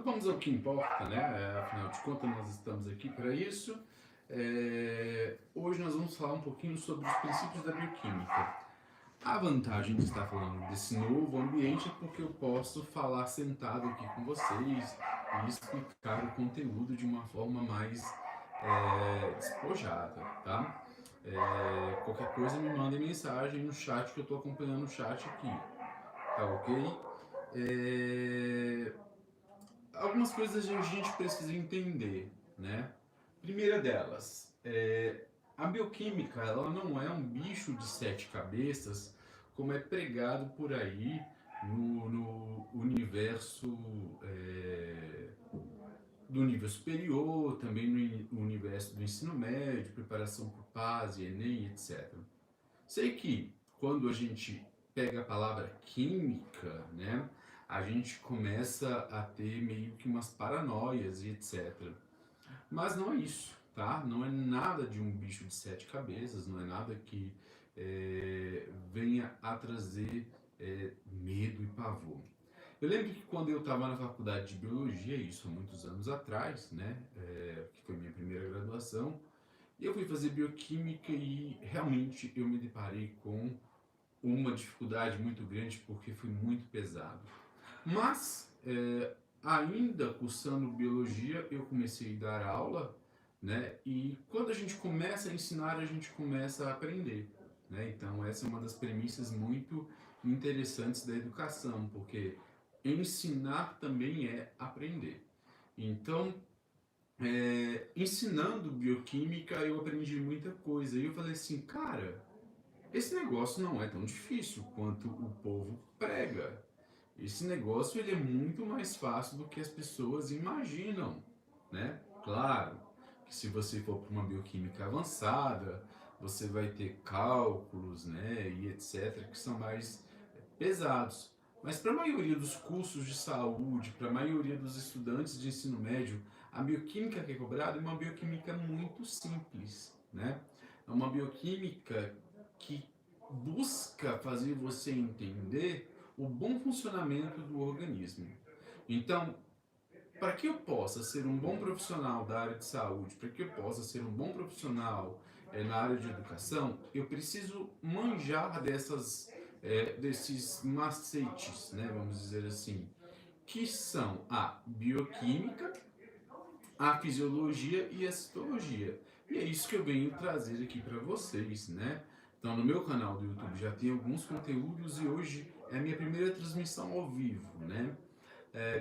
vamos ao que importa, né? Afinal de contas, nós estamos aqui para isso. Hoje nós vamos falar um pouquinho sobre os princípios da bioquímica. A vantagem de estar falando desse novo ambiente é porque eu posso falar sentado aqui com vocês e explicar o conteúdo de uma forma mais despojada, tá? Qualquer coisa me mandem mensagem no chat que eu estou acompanhando o chat aqui, tá ok? Algumas coisas a gente precisa entender, né? Primeira delas, a bioquímica ela não é um bicho de sete cabeças como é pregado por aí no universo do nível superior, também no universo do ensino médio, preparação para o PAS, Enem, etc. Sei que quando a gente pega a palavra química, né, a gente começa a ter meio que umas paranoias e etc. Mas não é isso, tá? Não é nada de um bicho de sete cabeças, não é nada que venha a trazer medo e pavor. Eu lembro que quando eu estava na faculdade de biologia, isso há muitos anos atrás, né, que foi minha primeira graduação, eu fui fazer bioquímica e realmente eu me deparei com uma dificuldade muito grande porque foi muito pesado. Mas, ainda cursando biologia, eu comecei a dar aula, né? E quando a gente começa a ensinar, a gente começa a aprender, né? Então, essa é uma das premissas muito interessantes da educação, porque ensinar também é aprender. Então, ensinando bioquímica, eu aprendi muita coisa. E eu falei assim, cara, esse negócio não é tão difícil quanto o povo prega. Esse negócio ele é muito mais fácil do que as pessoas imaginam, né? Claro que se você for para uma bioquímica avançada, você vai ter cálculos, né, e etc, que são mais pesados. Mas para a maioria dos cursos de saúde, para a maioria dos estudantes de ensino médio, a bioquímica que é cobrada é uma bioquímica muito simples, né? É uma bioquímica que busca fazer você entender o bom funcionamento do organismo. Então, para que eu possa ser um bom profissional da área de saúde, para que eu possa ser um bom profissional na área de educação, eu preciso manjar desses macetes, né, vamos dizer assim, que são a bioquímica, a fisiologia e a citologia. E é isso que eu venho trazer aqui para vocês, né? Então, no meu canal do YouTube já tem alguns conteúdos e hoje é a minha primeira transmissão ao vivo, né?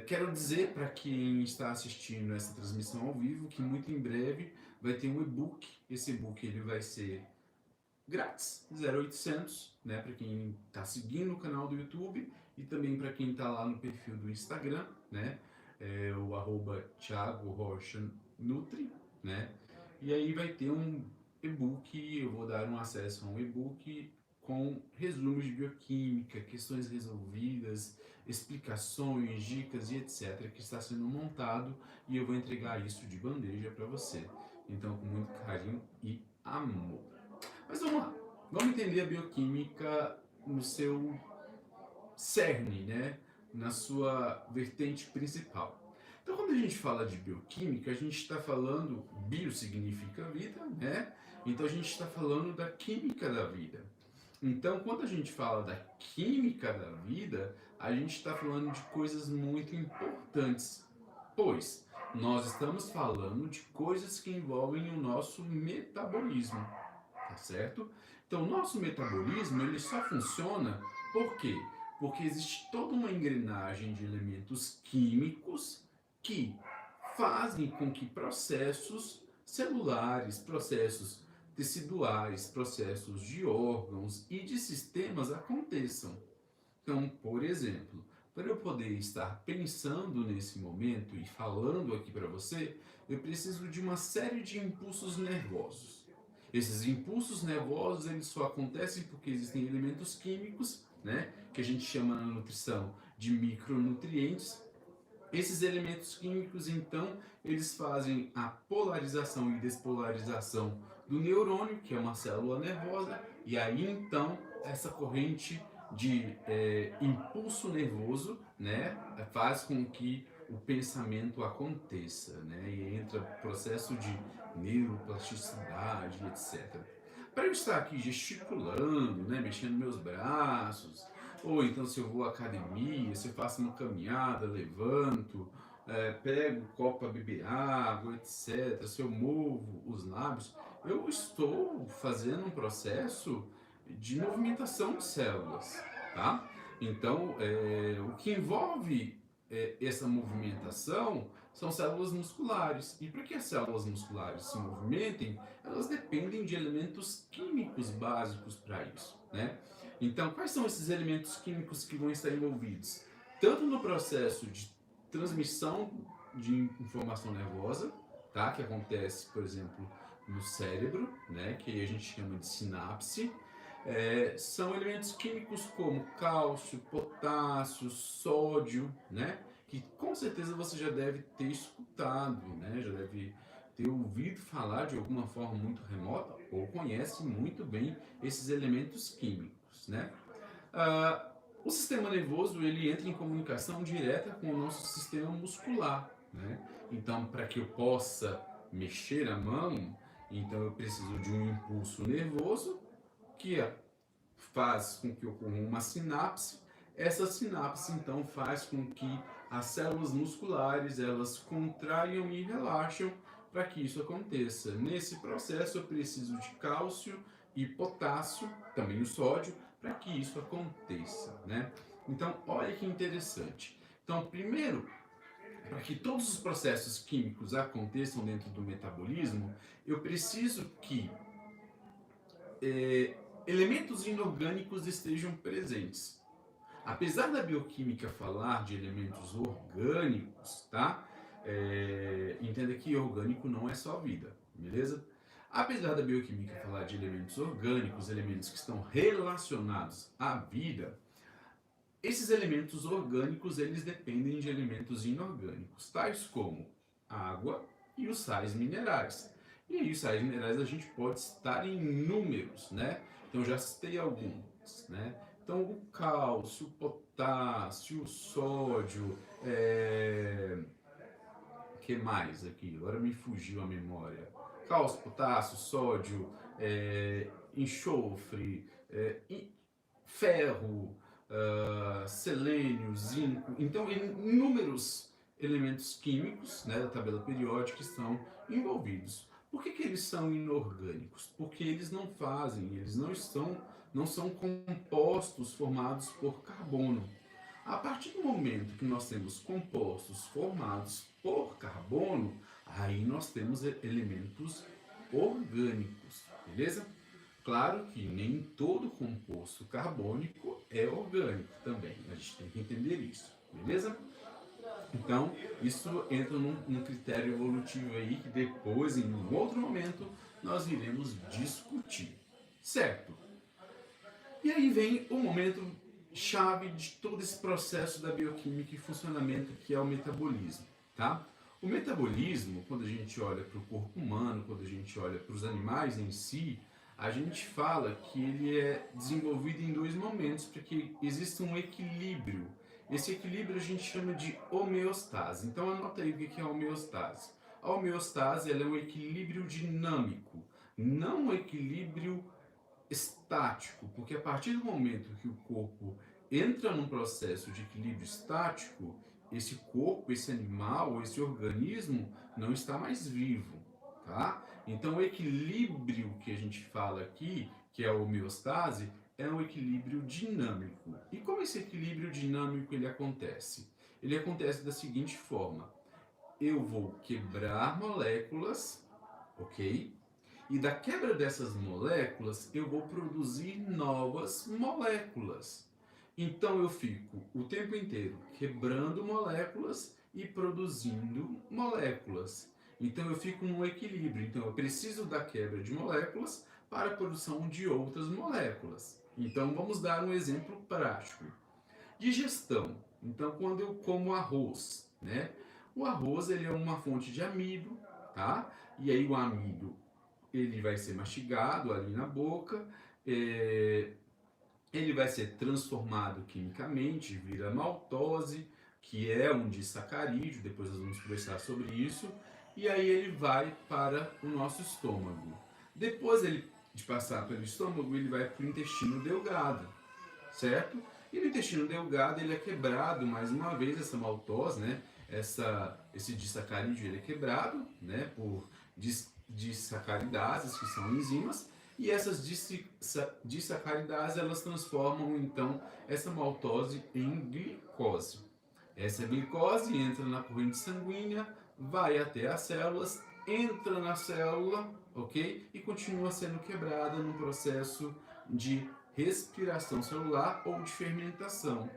Quero dizer para quem está assistindo essa transmissão ao vivo que muito em breve vai ter um e-book. Esse e-book ele vai ser grátis, 0800, né, para quem está seguindo o canal do YouTube e também para quem está lá no perfil do Instagram, né, o @Thiago Rocha Nutri, né, e aí vai ter um e-book, eu vou dar um acesso a um e-book com resumos de bioquímica, questões resolvidas, explicações, dicas e etc, que está sendo montado e eu vou entregar isso de bandeja para você. Então, com muito carinho e amor. Mas vamos lá, vamos entender a bioquímica no seu cerne, né? Na sua vertente principal. Então, quando a gente fala de bioquímica, a gente está falando, bio significa vida, né? Então, a gente está falando da química da vida. Então, quando a gente fala da química da vida, a gente está falando de coisas muito importantes, pois nós estamos falando de coisas que envolvem o nosso metabolismo, tá certo? Então, o nosso metabolismo ele só funciona por quê? Porque existe toda uma engrenagem de elementos químicos que fazem com que processos celulares, processos teciduais, processos de órgãos e de sistemas aconteçam. Então, por exemplo, para eu poder estar pensando nesse momento e falando aqui para você, eu preciso de uma série de impulsos nervosos. Esses impulsos nervosos eles só acontecem porque existem elementos químicos, né, que a gente chama na nutrição de micronutrientes. Esses elementos químicos, então, eles fazem a polarização e despolarização do neurônio, que é uma célula nervosa, e aí então essa corrente de impulso nervoso, né, faz com que o pensamento aconteça, né? E entra processo de neuroplasticidade, etc. Para eu estar aqui gesticulando, né, mexendo meus braços, ou então se eu vou à academia, se eu faço uma caminhada, levanto, pego o copo para beber água, etc., se eu movo os lábios, eu estou fazendo um processo de movimentação de células, tá? Então, o que envolve essa movimentação são células musculares. E para que as células musculares se movimentem, elas dependem de elementos químicos básicos para isso, né? Então, quais são esses elementos químicos que vão estar envolvidos? Tanto no processo de transmissão de informação nervosa, tá? Que acontece, por exemplo, no cérebro, né? Que a gente chama de sinapse. São elementos químicos como cálcio, potássio, sódio, né? Que com certeza você já deve ter escutado, né? Já deve ter ouvido falar de alguma forma muito remota ou conhece muito bem esses elementos químicos, né? O sistema nervoso ele entra em comunicação direta com o nosso sistema muscular, né? Então, para que eu possa mexer a mão, então eu preciso de um impulso nervoso que faz com que ocorra uma sinapse. Essa sinapse então faz com que as células musculares elas contraiam e relaxam para que isso aconteça. Nesse processo eu preciso de cálcio e potássio, também o sódio, para que isso aconteça, né? Então, olha que interessante. Então, primeiro, para que todos os processos químicos aconteçam dentro do metabolismo, eu preciso que elementos inorgânicos estejam presentes. Apesar da bioquímica falar de elementos orgânicos, tá? Entenda que orgânico não é só vida, beleza? Apesar da bioquímica falar de elementos orgânicos, elementos que estão relacionados à vida, esses elementos orgânicos eles dependem de elementos inorgânicos, tais como água e os sais minerais. E aí, os sais minerais a gente pode citar em números, né? Então, já citei alguns, né? Então, o cálcio, o potássio, o sódio, que mais aqui? Agora me fugiu a memória. Cálcio, potássio, sódio, enxofre, ferro, selênio, zinco. Então, inúmeros elementos químicos, né, da tabela periódica estão envolvidos. Por que eles são inorgânicos? Porque eles não fazem, eles não são compostos formados por carbono. A partir do momento que nós temos compostos formados por carbono, aí nós temos elementos orgânicos, beleza? Claro que nem todo composto carbônico é orgânico também, a gente tem que entender isso, beleza? Então, isso entra num critério evolutivo aí que depois, em um outro momento, nós iremos discutir, certo? E aí vem o momento chave de todo esse processo da bioquímica e funcionamento que é o metabolismo, tá? O metabolismo, quando a gente olha para o corpo humano, quando a gente olha para os animais em si, a gente fala que ele é desenvolvido em dois momentos, porque existe um equilíbrio. Esse equilíbrio a gente chama de homeostase. Então anota aí o que é a homeostase. A homeostase ela é um equilíbrio dinâmico, não um equilíbrio estático, porque a partir do momento que o corpo entra num processo de equilíbrio estático, esse corpo, esse animal, esse organismo não está mais vivo, tá? Então o equilíbrio que a gente fala aqui, que é a homeostase, é um equilíbrio dinâmico. E como esse equilíbrio dinâmico ele acontece? Ele acontece da seguinte forma: eu vou quebrar moléculas, ok? E da quebra dessas moléculas, eu vou produzir novas moléculas. Então eu fico o tempo inteiro quebrando moléculas e produzindo moléculas. Então eu fico num equilíbrio. Então eu preciso da quebra de moléculas para a produção de outras moléculas. Então vamos dar um exemplo prático. Digestão. Então quando eu como arroz, né? O arroz ele é uma fonte de amido, tá? E aí o amido ele vai ser mastigado ali na boca, ele vai ser transformado quimicamente, vira maltose, que é um disacarídeo, depois nós vamos conversar sobre isso, e aí ele vai para o nosso estômago. Depois de passar pelo estômago, ele vai para o intestino delgado, certo? E no intestino delgado ele é quebrado mais uma vez, essa maltose, né? Esse disacarídeo ele é quebrado, né? Por disacaridases, que são enzimas, e essas disacaridases elas transformam então essa maltose em glicose. Essa glicose entra na corrente sanguínea, vai até as células, entra na célula, ok? E continua sendo quebrada no processo de respiração celular ou de fermentação.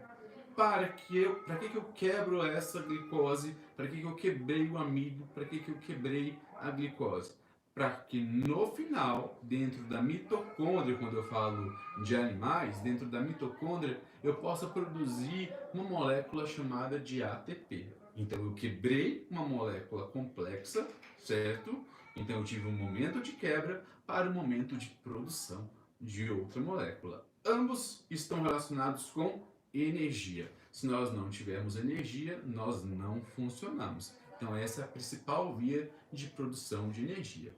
Para que eu quebro essa glicose? Para que eu quebrei o amido? Para que eu quebrei a glicose? Para que no final, dentro da mitocôndria, quando eu falo de animais, dentro da mitocôndria, eu possa produzir uma molécula chamada de ATP. Então eu quebrei uma molécula complexa, certo? Então eu tive um momento de quebra para o momento de produção de outra molécula. Ambos estão relacionados com energia. Se nós não tivermos energia, nós não funcionamos. Então essa é a principal via de produção de energia.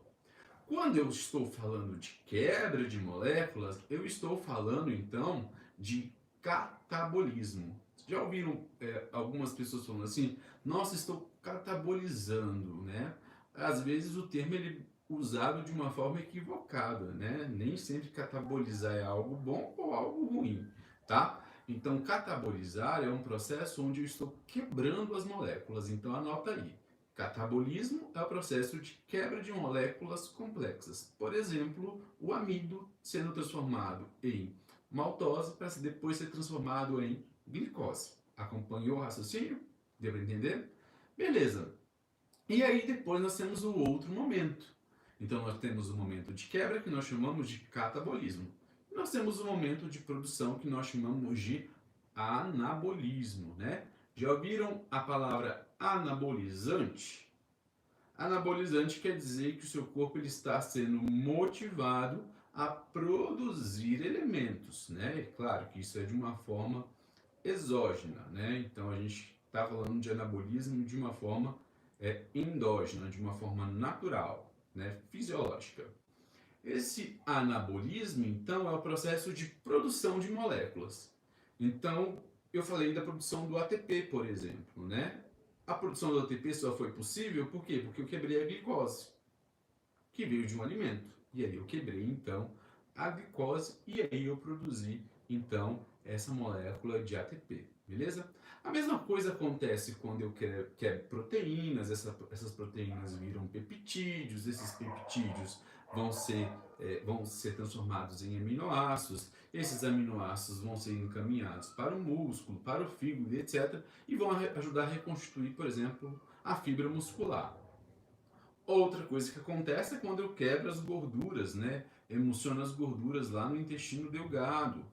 Quando eu estou falando de quebra de moléculas, eu estou falando então de catabolismo. Já ouviram algumas pessoas falando assim, nossa, estou catabolizando, né? Às vezes o termo ele é usado de uma forma equivocada, né? Nem sempre catabolizar é algo bom ou algo ruim, tá? Então, catabolizar é um processo onde eu estou quebrando as moléculas. Então, anota aí. Catabolismo é o processo de quebra de moléculas complexas. Por exemplo, o amido sendo transformado em maltose para depois ser transformado em glicose. Acompanhou o raciocínio? Deu para entender? Beleza. E aí depois nós temos o outro momento. Então nós temos o momento de quebra que nós chamamos de catabolismo. E nós temos o momento de produção que nós chamamos de anabolismo, né? Já ouviram a palavra anabolizante? Anabolizante quer dizer que o seu corpo ele está sendo motivado a produzir elementos, né? É claro que isso é de uma forma exógena, né? Então a gente está falando de anabolismo de uma forma endógena, de uma forma natural, né? Fisiológica. Esse anabolismo, então, é o processo de produção de moléculas. Então, eu falei da produção do ATP, por exemplo, né? A produção do ATP só foi possível por quê? Porque eu quebrei a glicose, que veio de um alimento. E aí eu quebrei, então, a glicose e aí eu produzi, então, essa molécula de ATP, beleza? A mesma coisa acontece quando eu quebro proteínas, essas proteínas viram peptídeos, esses peptídeos vão ser transformados em aminoácidos, esses aminoácidos vão ser encaminhados para o músculo, para o fígado, etc. E vão ajudar a reconstruir, por exemplo, a fibra muscular. Outra coisa que acontece é quando eu quebro as gorduras, né? Emulsiono as gorduras lá no intestino delgado.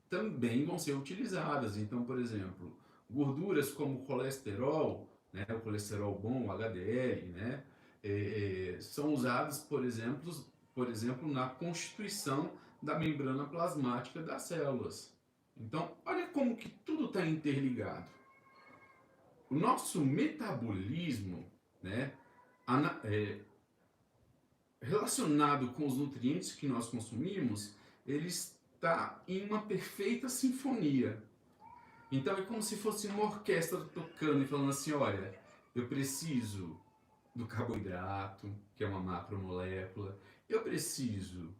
Também vão ser utilizadas. Então, por exemplo, gorduras como o colesterol, né? O colesterol bom, o HDL, né? São usadas, por exemplo, na constituição da membrana plasmática das células. Então, olha como que tudo está interligado. O nosso metabolismo, né? Relacionado com os nutrientes que nós consumimos, ele está em uma perfeita sinfonia. Então é como se fosse uma orquestra tocando e falando assim, olha, eu preciso do carboidrato, que é uma macromolécula, eu preciso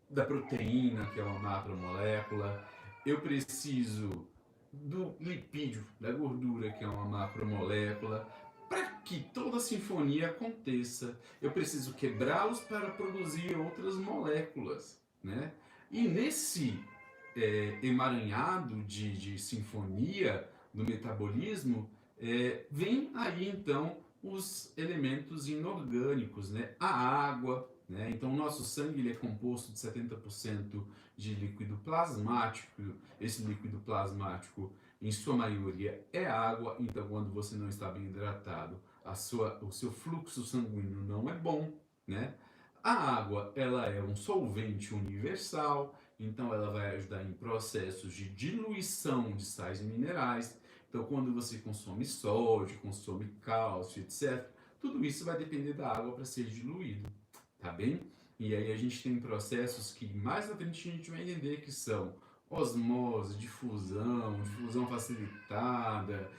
da proteína, que é uma macromolécula, eu preciso do lipídio, da gordura, que é uma macromolécula. Para que toda a sinfonia aconteça, eu preciso quebrá-los para produzir outras moléculas, né? E nesse emaranhado de sinfonia do metabolismo, vem aí então os elementos inorgânicos, né? A água, né? Então o nosso sangue ele é composto de 70% de líquido plasmático. Esse líquido plasmático em sua maioria é água, então quando você não está bem hidratado, o seu fluxo sanguíneo não é bom, né? A água, ela é um solvente universal, então ela vai ajudar em processos de diluição de sais minerais. Então, quando você consome sódio, consome cálcio, etc., tudo isso vai depender da água para ser diluído, tá bem? E aí a gente tem processos que mais na frente a gente vai entender que são osmose, difusão facilitada,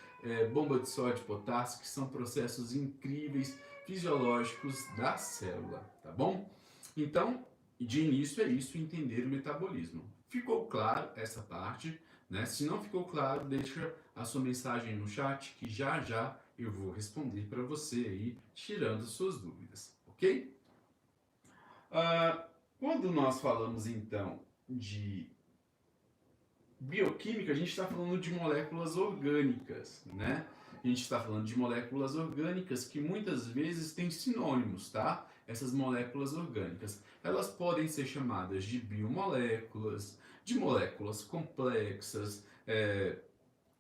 bomba de sódio e potássio, que são processos incríveis fisiológicos da célula, tá bom? Então, de início é isso, entender o metabolismo. Ficou claro essa parte, né? Se não ficou claro, deixa a sua mensagem no chat que já já eu vou responder para você aí, tirando suas dúvidas, ok? Quando nós falamos então de bioquímica, a gente está falando de moléculas orgânicas, né? A gente está falando de moléculas orgânicas que muitas vezes têm sinônimos, tá? Essas moléculas orgânicas. Elas podem ser chamadas de biomoléculas, de moléculas complexas,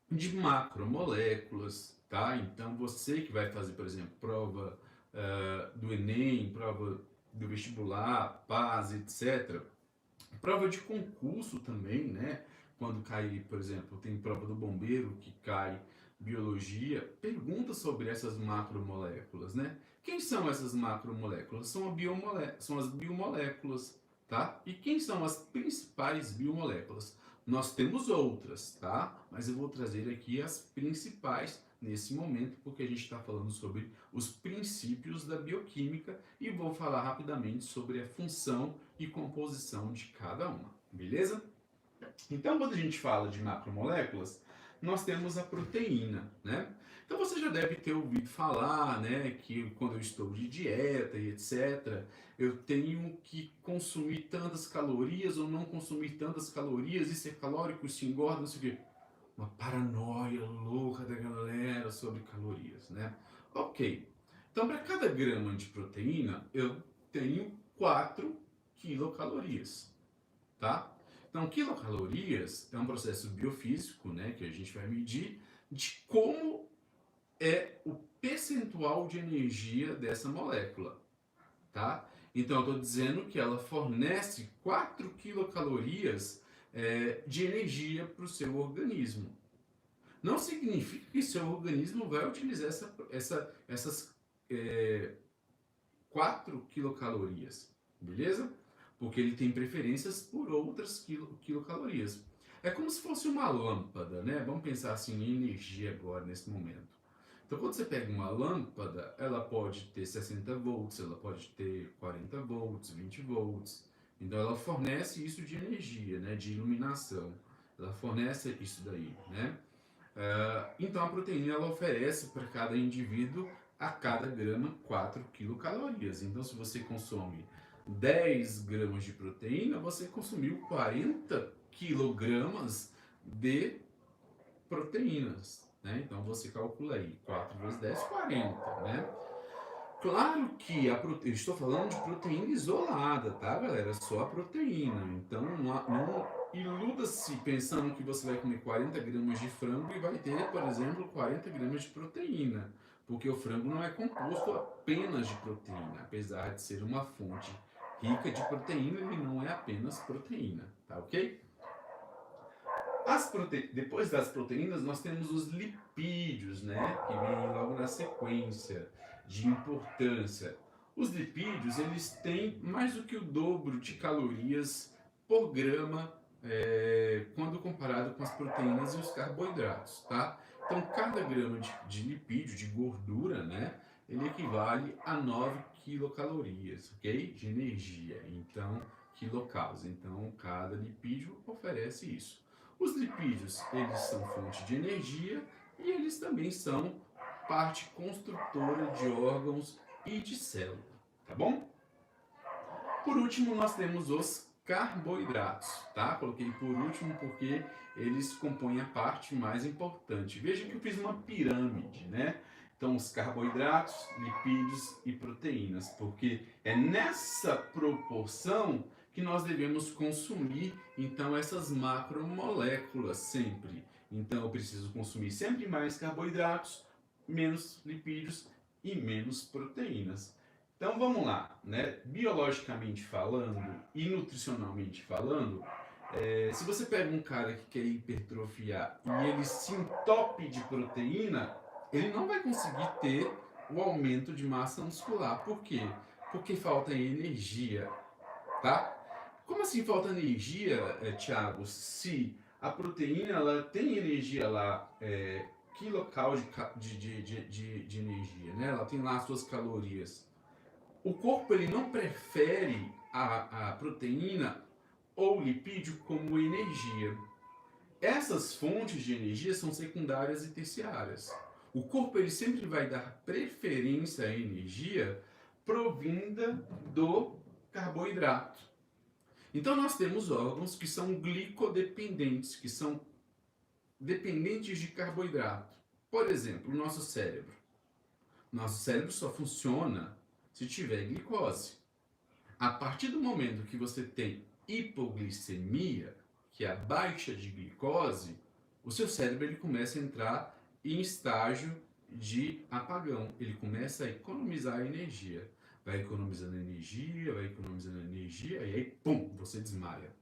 de macromoléculas, tá? Então você que vai fazer, por exemplo, prova do Enem, prova do vestibular, PAS, etc. Prova de concurso também, né? Quando cai, por exemplo, tem prova do bombeiro que cai biologia, pergunta sobre essas macromoléculas, né? Quem são essas macromoléculas? São as biomoléculas, tá? E quem são as principais biomoléculas? Nós temos outras, tá? Mas eu vou trazer aqui as principais nesse momento, porque a gente está falando sobre os princípios da bioquímica e vou falar rapidamente sobre a função e composição de cada uma, beleza? Então, quando a gente fala de macromoléculas, nós temos a proteína, né? Então você já deve ter ouvido falar, né, que quando eu estou de dieta e etc, eu tenho que consumir tantas calorias ou não consumir tantas calorias, isso é calórico, isso engorda, não sei o quê. Uma paranoia louca da galera sobre calorias, né? Ok. Então, para cada grama de proteína, eu tenho 4 quilocalorias, tá? Então, quilocalorias é um processo biofísico, né, que a gente vai medir de como é o percentual de energia dessa molécula, tá? Então, eu estou dizendo que ela fornece 4 quilocalorias de energia para o seu organismo. Não significa que seu organismo vai utilizar essas 4 quilocalorias, beleza? Porque ele tem preferências por outras quilocalorias. É como se fosse uma lâmpada, né? Vamos pensar assim em energia agora, nesse momento. Então, quando você pega uma lâmpada, ela pode ter 60 volts, ela pode ter 40 volts, 20 volts. Então, ela fornece isso de energia, né? De iluminação. Ela fornece isso daí, né? Então, a proteína ela oferece para cada indivíduo, a cada grama, 4 quilocalorias. Então, se você consome 10 gramas de proteína, você consumiu 40 quilogramas de proteínas, né? Então, você calcula aí, 4 vezes 10, 40, né? Claro que eu estou falando de proteína isolada, tá, galera? Só a proteína. Então, não iluda-se pensando que você vai comer 40 gramas de frango e vai ter, por exemplo, 40 gramas de proteína. Porque o frango não é composto apenas de proteína. Apesar de ser uma fonte rica de proteína, ele não é apenas proteína, tá ok? Depois das proteínas, nós temos os lipídios, né? Que vêm logo na sequência de importância. Os lipídios, eles têm mais do que o dobro de calorias por grama quando comparado com as proteínas e os carboidratos, tá? Então, cada grama de lipídio, de gordura, né? Ele equivale a 9 quilocalorias, ok? De energia, então, quilocalories. Então, cada lipídio oferece isso. Os lipídios, eles são fonte de energia e eles também são parte construtora de órgãos e de célula, tá bom? Por último, nós temos os carboidratos, tá? Coloquei por último porque eles compõem a parte mais importante. Veja que eu fiz uma pirâmide, né? Então, os carboidratos, lipídios e proteínas, porque é nessa proporção que nós devemos consumir, então, essas macromoléculas sempre. Então, eu preciso consumir sempre mais carboidratos, menos lipídios e menos proteínas. Então vamos lá, né? Biologicamente falando e nutricionalmente falando, Se você pega um cara que quer hipertrofiar e ele se entope de proteína, ele não vai conseguir ter o aumento de massa muscular. Por quê? Porque falta energia, tá? Como assim falta energia, Thiago? Se a proteína ela tem energia lá, quilocal de energia, né? Ela tem lá as suas calorias. O corpo ele não prefere a proteína ou lipídio como energia. Essas fontes de energia são secundárias e terciárias. O corpo ele sempre vai dar preferência à energia provinda do carboidrato. Então nós temos órgãos que são glicodependentes, que são dependentes de carboidrato. Por exemplo, o nosso cérebro. Nosso cérebro só funciona se tiver glicose. A partir do momento que você tem hipoglicemia, que é a baixa de glicose, o seu cérebro ele começa a entrar em estágio de apagão. Ele começa a economizar energia. Vai economizando energia, e aí, pum, você desmaia.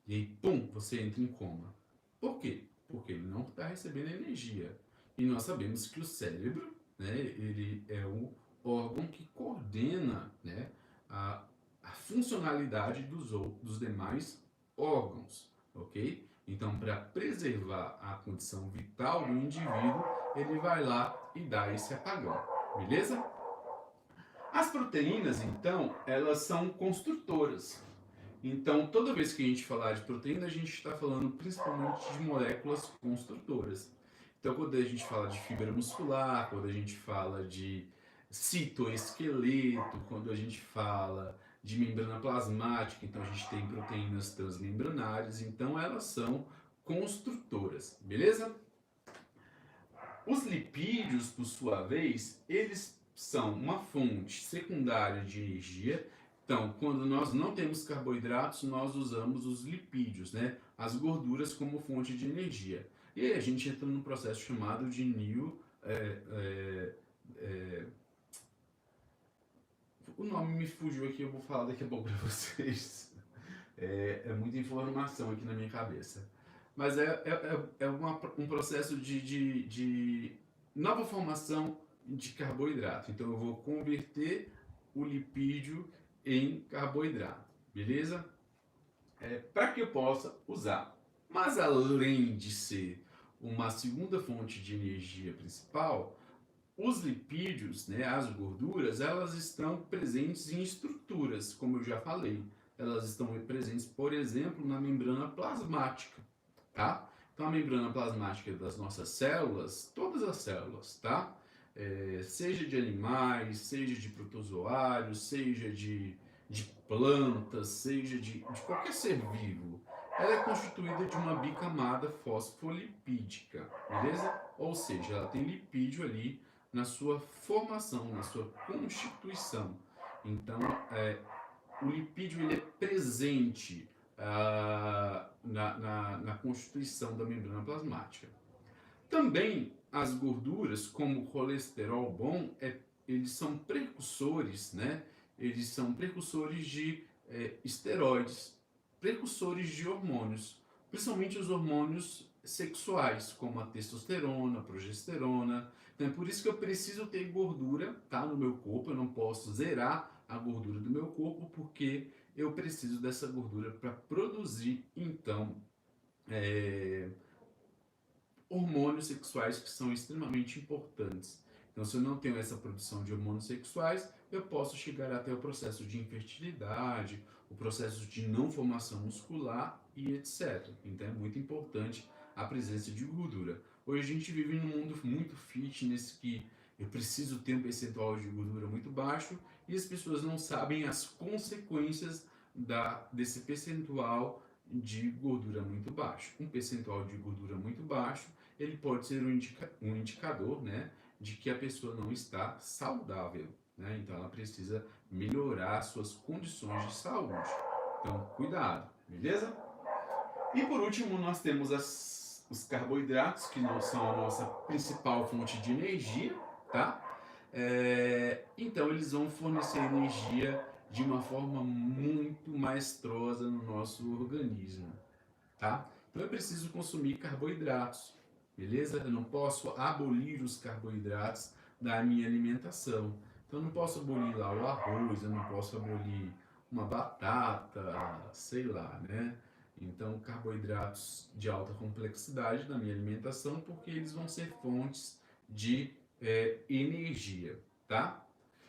E aí, pum, você entra em coma. Por quê? Porque ele não está recebendo energia. E nós sabemos que o cérebro, né, ele é o órgão que coordena, né, a funcionalidade dos demais órgãos, ok? Então, para preservar a condição vital do indivíduo, ele vai lá e dá esse apagão, beleza? As proteínas, então, elas são construtoras. Então, toda vez que a gente falar de proteína, a gente está falando principalmente de moléculas construtoras. Então, quando a gente fala de fibra muscular, quando a gente fala de citoesqueleto, quando a gente fala de membrana plasmática, então a gente tem proteínas transmembranárias, então elas são construtoras, beleza? Os lipídios, por sua vez, eles são uma fonte secundária de energia. Então, quando nós não temos carboidratos, nós usamos os lipídios, né? As gorduras como fonte de energia. E aí a gente entra num processo chamado de o nome me fugiu aqui, eu vou falar daqui a pouco para vocês. É muita informação aqui na minha cabeça. Mas um processo de nova formação de carboidrato. Então eu vou converter o lipídio em carboidrato, beleza? Para que eu possa usar. Mas além de ser uma segunda fonte de energia principal, os lipídios, né, as gorduras, elas estão presentes em estruturas, como eu já falei. Elas estão presentes, por exemplo, na membrana plasmática, tá? Então, a membrana plasmática das nossas células, todas as células, tá? Seja de animais, seja de protozoários, seja de plantas, seja de qualquer ser vivo, ela é constituída de uma bicamada fosfolipídica, beleza? Ou seja, ela tem lipídio ali na sua formação, na sua constituição. Então, o lipídio ele é presente na constituição da membrana plasmática. Também as gorduras, como o colesterol bom, eles são precursores, né? Eles são precursores de esteroides, precursores de hormônios, principalmente os hormônios sexuais, como a testosterona, a progesterona. Então é por isso que eu preciso ter gordura, tá, no meu corpo. Eu não posso zerar a gordura do meu corpo, porque eu preciso dessa gordura para produzir, então, hormônios sexuais que são extremamente importantes. Então, se eu não tenho essa produção de hormônios sexuais, eu posso chegar até o processo de infertilidade, o processo de não formação muscular e etc. Então, é muito importante a presença de gordura. Hoje a gente vive num mundo muito fitness que eu preciso ter um percentual de gordura muito baixo e as pessoas não sabem as consequências desse percentual de gordura muito baixo. Um percentual de gordura muito baixo, ele pode ser um indicador, né, de que a pessoa não está saudável, né? Então ela precisa melhorar suas condições de saúde. Então, cuidado, beleza? E por último, nós temos os carboidratos, que não são a nossa principal fonte de energia, tá? Então eles vão fornecer energia de uma forma muito maestrosa no nosso organismo, tá? Então eu preciso consumir carboidratos, beleza? Eu não posso abolir os carboidratos da minha alimentação. Então eu não posso abolir lá o arroz, eu não posso abolir uma batata, sei lá, né? Então carboidratos de alta complexidade na minha alimentação, porque eles vão ser fontes de energia, tá?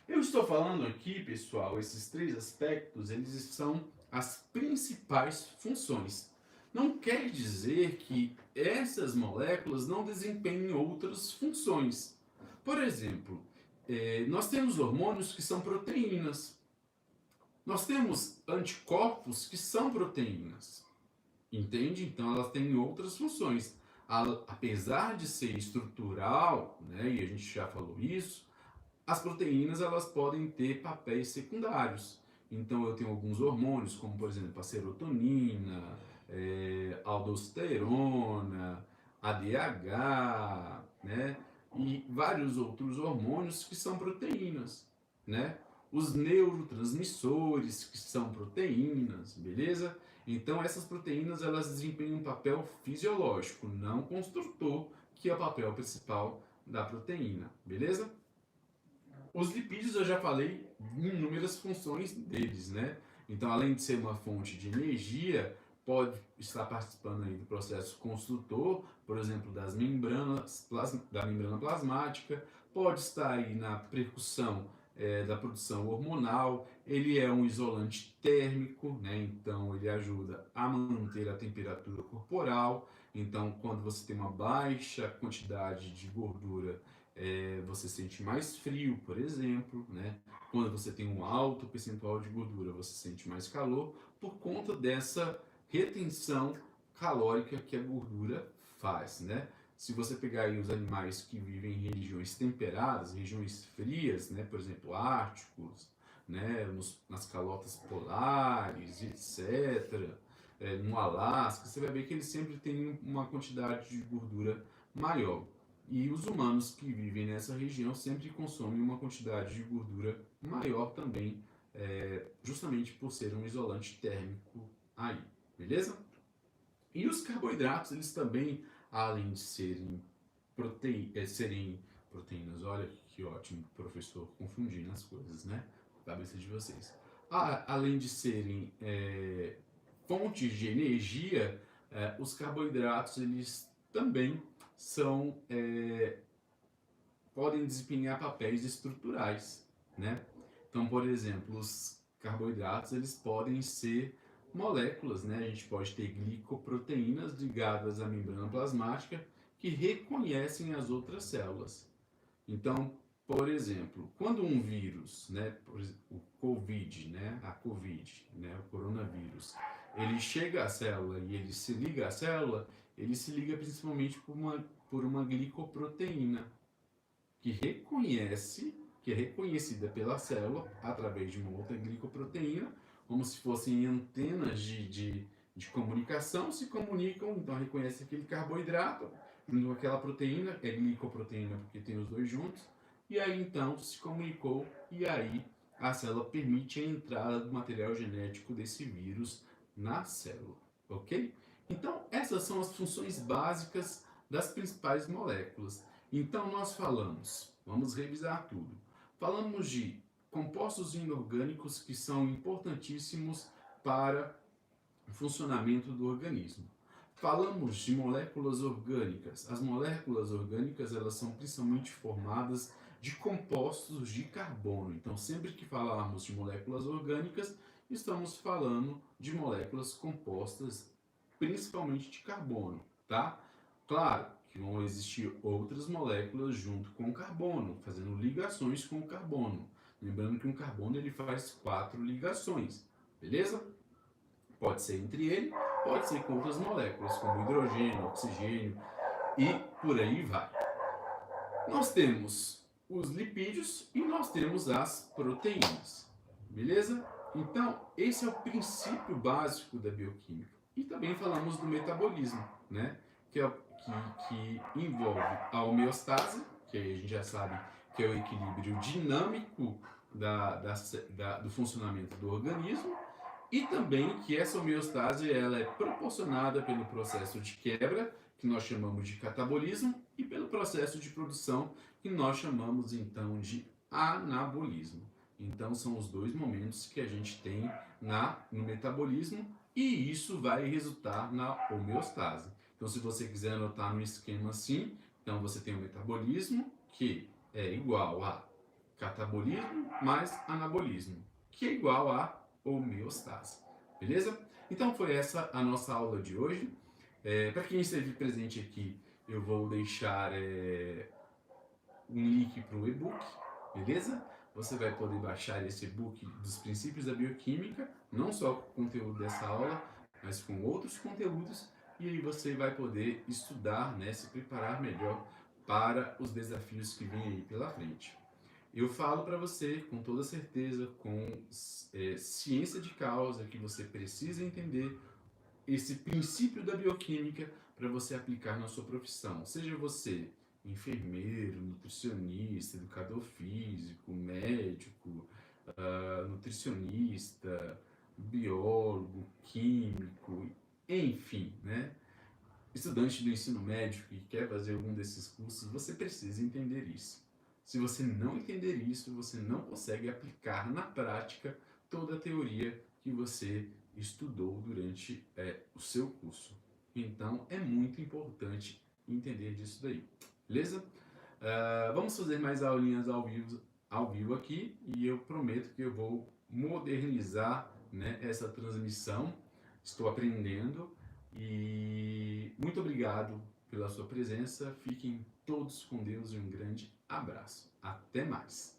Eu estou falando aqui, pessoal, esses três aspectos, eles são as principais funções. Não quer dizer que essas moléculas não desempenhem outras funções. Por exemplo, nós temos hormônios que são proteínas. Nós temos anticorpos que são proteínas. Entende? Então elas têm outras funções. Apesar de ser estrutural, né, e a gente já falou isso, as proteínas elas podem ter papéis secundários. Então eu tenho alguns hormônios, como por exemplo a serotonina, aldosterona, ADH, né? E vários outros hormônios que são proteínas, né? Os neurotransmissores que são proteínas, beleza? Então essas proteínas elas desempenham um papel fisiológico, não construtor, que é o papel principal da proteína, beleza? Os lipídios eu já falei inúmeras funções deles, né? Então, além de ser uma fonte de energia, pode estar participando aí do processo construtor, por exemplo, da membrana plasmática, pode estar aí na percussão da produção hormonal, ele é um isolante térmico, né? Então ele ajuda a manter a temperatura corporal. Então, quando você tem uma baixa quantidade de gordura, você sente mais frio, por exemplo, né? Quando você tem um alto percentual de gordura, você sente mais calor, por conta dessa retenção calórica que a gordura faz, né? Se você pegar aí os animais que vivem em regiões temperadas, regiões frias, né? Por exemplo, árticos, né? Nas calotas polares, etc., no Alasca, você vai ver que eles sempre têm uma quantidade de gordura maior. E os humanos que vivem nessa região sempre consomem uma quantidade de gordura maior também, justamente por ser um isolante térmico aí, beleza? E os carboidratos, eles também, além de serem proteínas, olha que ótimo, professor, confundindo as coisas, né? Cabeça de vocês. Além de serem fontes de energia, os carboidratos, eles também são podem desempenhar papéis estruturais, né? Então, por exemplo, os carboidratos eles podem ser moléculas, né? A gente pode ter glicoproteínas ligadas à membrana plasmática que reconhecem as outras células. Então, por exemplo, quando um vírus, né, o COVID, né, a COVID, né, o coronavírus, ele chega à célula e ele se liga à célula, ele se liga principalmente por uma glicoproteína que reconhece, que é reconhecida pela célula através de uma outra glicoproteína, como se fossem antenas de comunicação, se comunicam, então reconhece aquele carboidrato, junto com aquela proteína, é glicoproteína porque tem os dois juntos, e aí então se comunicou, e aí a célula permite a entrada do material genético desse vírus na célula, ok? Então essas são as funções básicas das principais moléculas. Então nós falamos, vamos revisar tudo. Falamos de compostos inorgânicos que são importantíssimos para o funcionamento do organismo. Falamos de moléculas orgânicas. As moléculas orgânicas, elas são principalmente formadas de compostos de carbono. Então, sempre que falarmos de moléculas orgânicas, estamos falando de moléculas compostas principalmente de carbono, tá? Claro que vão existir outras moléculas junto com o carbono, fazendo ligações com o carbono. Lembrando que um carbono ele faz 4 ligações, beleza? Pode ser entre ele, pode ser com outras moléculas, como hidrogênio, oxigênio e por aí vai. Nós temos os lipídios e nós temos as proteínas, beleza? Então, esse é o princípio básico da bioquímica. E também falamos do metabolismo, né? Que envolve a homeostase, que a gente já sabe que é o equilíbrio dinâmico do funcionamento do organismo, e também que essa homeostase ela é proporcionada pelo processo de quebra, que nós chamamos de catabolismo, e pelo processo de produção, que nós chamamos então de anabolismo. Então são os dois momentos que a gente tem no metabolismo, e isso vai resultar na homeostase. Então, se você quiser anotar no esquema assim, então você tem o metabolismo, que é igual a catabolismo mais anabolismo, que é igual a homeostase. Beleza? Então foi essa a nossa aula de hoje. Para quem esteve presente aqui, eu vou deixar um link para o e-book, beleza? Você vai poder baixar esse e-book dos princípios da bioquímica, não só com o conteúdo dessa aula, mas com outros conteúdos, e aí você vai poder estudar, né, se preparar melhor para os desafios que vêm aí pela frente. Eu falo para você com toda certeza, com ciência de causa, que você precisa entender esse princípio da bioquímica para você aplicar na sua profissão. Seja você enfermeiro, nutricionista, educador físico, médico, nutricionista, biólogo, químico, enfim, né? Estudante do ensino médio que quer fazer algum desses cursos, você precisa entender isso. Se você não entender isso, você não consegue aplicar na prática toda a teoria que você estudou durante o seu curso. Então, é muito importante entender disso daí. Beleza? Vamos fazer mais aulinhas ao vivo aqui, e eu prometo que eu vou modernizar, né, essa transmissão. Estou aprendendo. E muito obrigado pela sua presença. Fiquem todos com Deus e um grande abraço. Até mais.